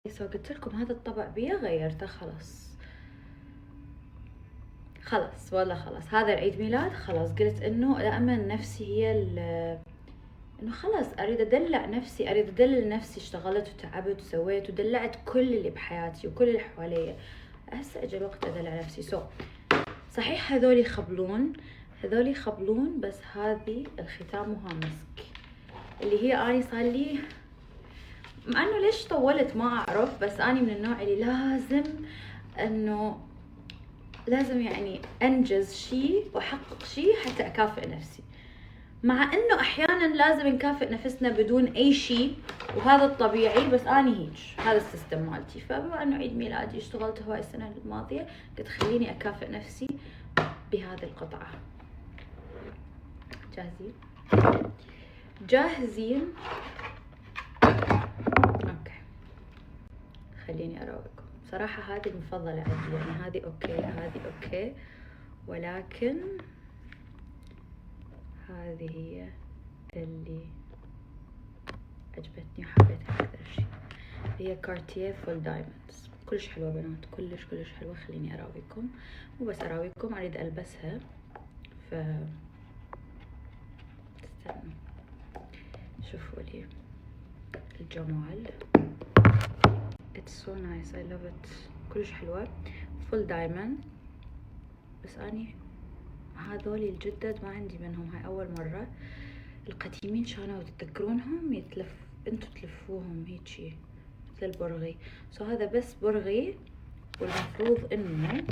سو قلت لكم هذا الطبع بيه غيرته خلاص والله خلاص هذا العيد ميلاد. خلاص قلت انه دائما نفسي هي انه خلاص اريد ادلع نفسي، اريد ادلل نفسي. اشتغلت وتعبت وسويت ودلعت كل اللي بحياتي وكل اللي حواليا، هسه اجى الوقت ادلع نفسي. صحيح هذول يخبلون بس هذه الختامها مسك، اللي هي اني صار لي مع انه ليش طولت ما اعرف، بس اني من النوع اللي لازم يعني انجز شيء واحقق شيء حتى اكافئ نفسي، مع انه احيانا لازم نكافئ نفسنا بدون اي شيء وهذا الطبيعي، بس اني هيج هذا السيستم مالتي. فبما انه عيد ميلادي اشتغلت هواي السنه الماضيه، قلت خليني اكافئ نفسي بهذه القطعه. جاهزين؟ اوكي خليني اراويكم. صراحه هذه المفضله عندي، يعني هذه اوكي ولكن هذه هي اللي عجبتني وحبيتها اكثر شيء. هي كارتيه فول دايموندز، كلش حلوه بنات، كلش حلوه. خليني اراويكم، مو بس اراويكم، اريد البسها. استنوا شوفوا لي الجمال. It's so nice, I love it. كلش حلوة، فول دايموند. بس اني هذولي الجدد ما عندي منهم، هاي اول مرة. القديمين كانوا تتذكرونهم انتو تلفوهم هيجي مثل البرغي. هذا بس برغي، والمفروض انه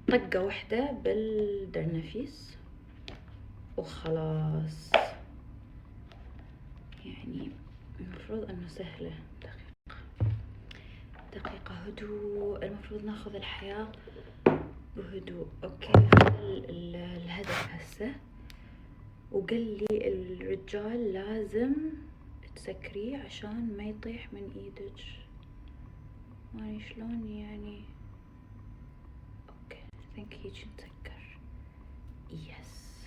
طقة واحدة بالدرنفيس وخلاص. يعني المفروض انه سهلة. دقيقة هدوء، المفروض ناخذ الحياة بهدوء. اوكي الهدف هسه، وقال لي الرجال لازم تسكريه عشان ما يطيح من ايدك. ماني شلون يعني. اوكي ثينك هيجي نسكر. يس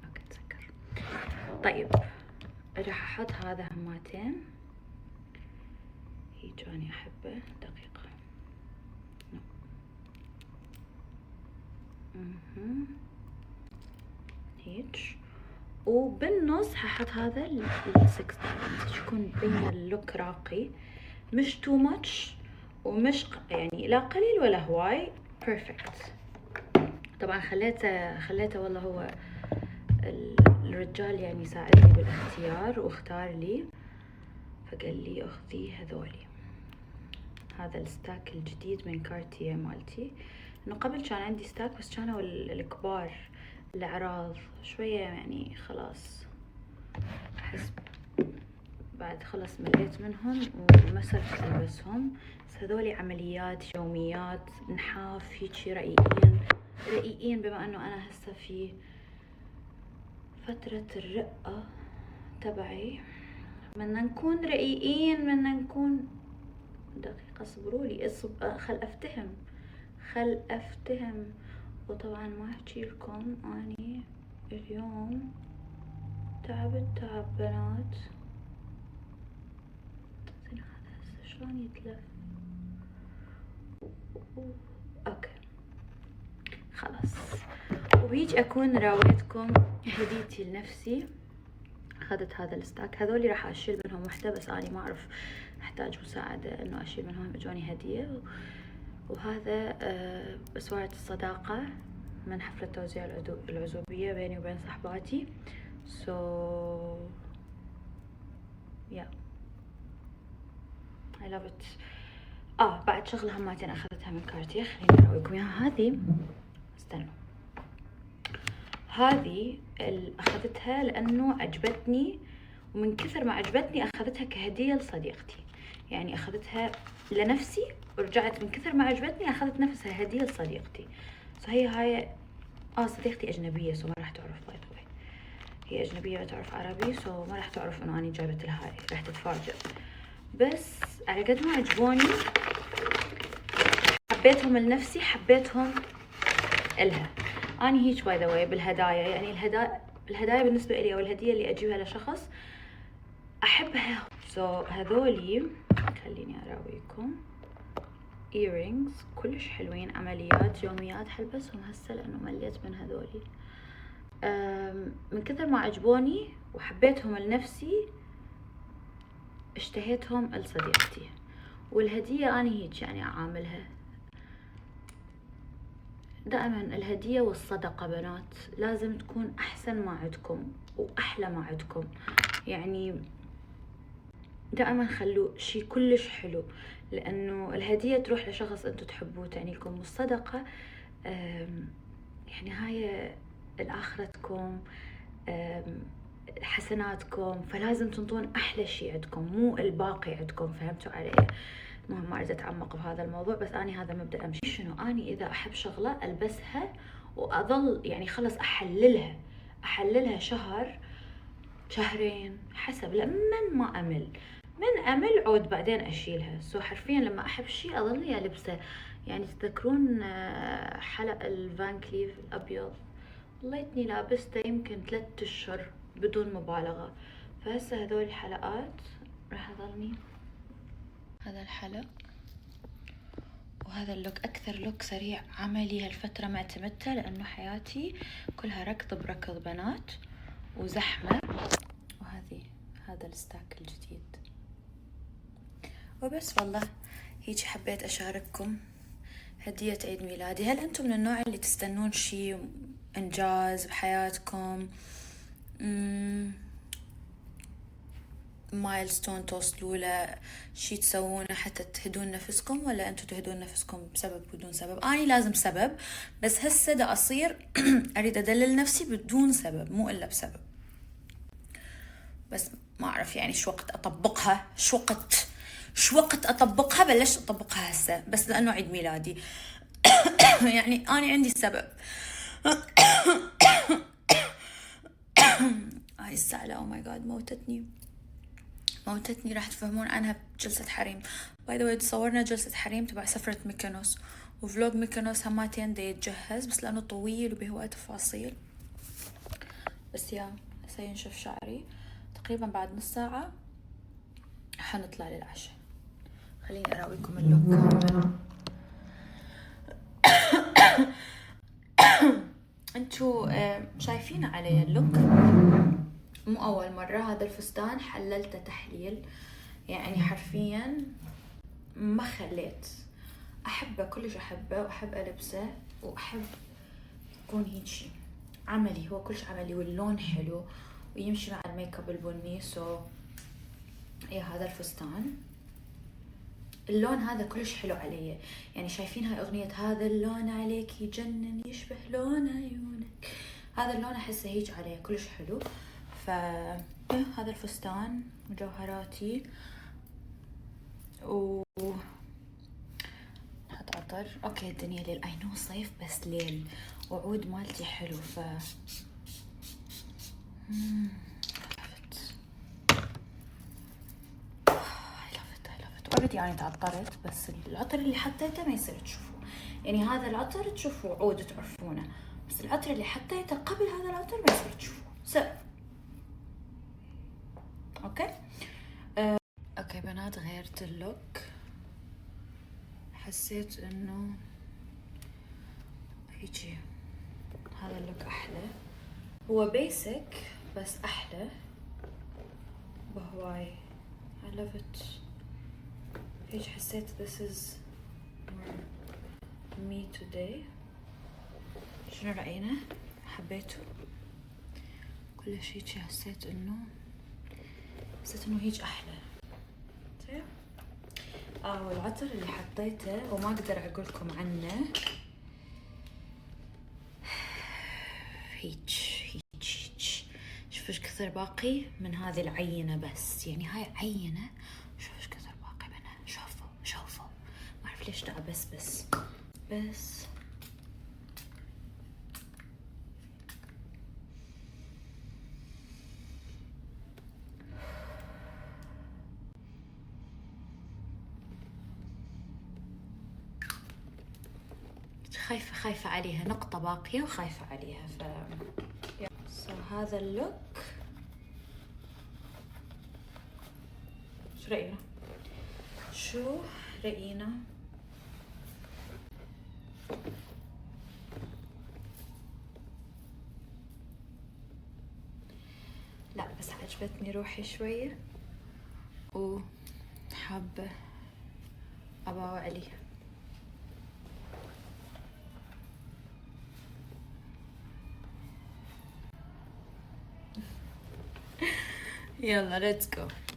اوكي نسكر. طيب راح احط هذا هماتين هيج، اني احبه. دقيقة هيج، وبالنص هحط هذا السكس دايموند يكون بين اللوك راقي، مش تو ماتش ومش يعني لا قليل ولا هواي. بيرفكت. طبعا خليته والله هو الرجال يعني ساعدني بالاختيار واختار لي، فقال لي اخذي هذولي. هذا الستاك الجديد من كارتيه مالتي، انه قبل كان عندي ستاك بس كانوا الكبار الأعراض شوية، يعني خلاص أحس بعد خلاص مليت منهم وما صرت ألبسهم. بس هذولي عمليات يوميات، نحاف هيجي رقيقين بما أنه أنا هسه في فترة الرقة تبعي، بدنا نكون رقيقين، بدنا نكون. دقيقة صبروا لي، خل أفتهم. وطبعا ما احكي لكم اني اليوم تعب بنات. زين هذا هسه شلون يتلف؟ اوكي خلاص. وبيج اكون راويتكم هديتي لنفسي. اخذت هذا الستاك، هذولي راح اشيل منهم وحده، بس اني ما اعرف احتاج مساعده انه اشيل منهم، اجوني هديه. وهذا اسوارة الصداقة من حفلة توزيع العزوبية بيني وبين صحباتي. yeah I love it. بعد شغلة هماتين اخذتها من كارتيه، خليني اراويكم اياها. هذه استنوا، هذه اخذتها لانه عجبتني، ومن كثر ما عجبتني اخذتها كهدية لصديقتي. يعني اخذتها لنفسي ورجعت من كثر ما عجبتني اخذت نفسها هدية لصديقتي. هاي صديقتي اجنبية، ما راح تعرف. باي ذا واي هي اجنبية ما تعرف عربي، ما راح تعرف انه اني جايبت لها هاي، راح تتفاجئ. بس على قد ما عجبوني حبيتهم لنفسي، حبيتهم إلها. اني هيك باي ذا واي بالهدايا، يعني الهدايا بالنسبة لي او الهدية اللي اجيبها لشخص احبها. هذولي خليني اراويكم earrings كلش حلوين، عمليات يوميات حلبسهم هسه لانه مليت من هذولي. من كثر ما عجبوني وحبيتهم لنفسي اشتهيتهم لصديقتي، والهدية أنا هيك يعني أعاملها دائما، الهدية والصدقة بنات لازم تكون أحسن ما عندكم وأحلى ما عندكم. يعني دائما خلوا شي كلش حلو، لأنه الهدية تروح لشخص أنتو تحبوه تعني لكم، والصدقة يعني هاي الآخرتكم حسناتكم، فلازم تنطون أحلى شي عندكم مو الباقي عندكم. فهمتوا علي؟ المهم ما أريد أتعمق بهذا الموضوع، بس أنا هذا مبدأ أمشي. شنو أني إذا أحب شغلة ألبسها وأظل يعني خلص أحللها شهر شهرين حسب، لمن ما أمل، من أمل عود بعدين أشيلها. حرفيا لما أحب شي أظل ألبسه. يعني تذكرون حلق الفان كليف الأبيض، ظليتني لابسته يمكن 3 أشهر بدون مبالغة. فهسه هذول الحلقات راح أظلني هذا الحلق وهذا اللوك. أكثر لوك سريع عملي هالفترة معتمدته، لأنه حياتي كلها ركض بركض بنات وزحمة. هذا الستاك الجديد وبس. والله هيك حبيت أشارككم هدية عيد ميلادي. هل أنتم من النوع اللي تستنون شي إنجاز بحياتكم، مايلستون توصلوا له، شي تسوونه حتى تهدون نفسكم، ولا أنتم تهدون نفسكم بسبب بدون سبب؟ أنا لازم سبب، بس هسه دا أصير أريد أدلل نفسي بدون سبب مو إلا بسبب. بس ما أعرف يعني شو وقت أطبقها، شو وقت أطبقها. بلشت أطبقها هسه بس لأنه عيد ميلادي. يعني أنا عندي سبب. هاي السعلة أو ماي جاد موتتني، راح تفهمون عنها بجلسة حريم. باي ذا واي تصورنا جلسة حريم تبع سفرة ميكونوس، وفلوج ميكونوس هماتين دا يتجهز بس لأنه طويل وبهواية تفاصيل. بس يا هسه ينشف شعري تقريبا بعد نص ساعة حنطلع للعشاء. خليني أراويكم اللوك. انتو شايفين علي اللوك؟ مو أول مرة هذا الفستان حللته تحليل، يعني حرفيا ما خليت. أحبه كلش، أحبه وأحب ألبسه وأحب يكون هيجي عملي، هو كلش عملي واللون حلو ويمشي مع الميك اب البني. هذا الفستان اللون هذا كلش حلو علي. يعني شايفين هاي أغنية هذا اللون عليك يجنن يشبه لون عيونك، هذا اللون أحسه هيج علي كلش حلو. هذا الفستان مجوهراتي نحط عطر. اوكي الدنيا ليل، اي نو صيف بس ليل، وعود مالتي حلو. اوريدي انا تعطرت، بس العطر اللي حطيته ما يصير تشوفوه. يعني هذا العطر تشوفوا عود تعرفونه، بس العطر اللي حطيته قبل هذا العطر ما يصير تشوفوه. اوكي بنات، غيرت اللوك. حسيت انه هيجي هذا اللوك احلى، هو بيسك بس احلى بهواي. I love it. هيج حسيت this is me today. شنو رأينا؟ حبيته كل شيء. حسيت انه هيج احلى. والعطر اللي حطيته وما اقدر اقول لكم عنه، هيج شوفوا ايش كثر باقي من هذه العينه. بس يعني هاي عينه، شوفوا ايش كثر باقي منها. شوفوا ما اعرف ليش دعا بس خايفة عليها، نقطة باقية وخايفة عليها. هذا اللوك رأينا؟ شو رأينا؟ لا بس عجبتني روحي شوية وحابة أباوع عليها. يلا let's go.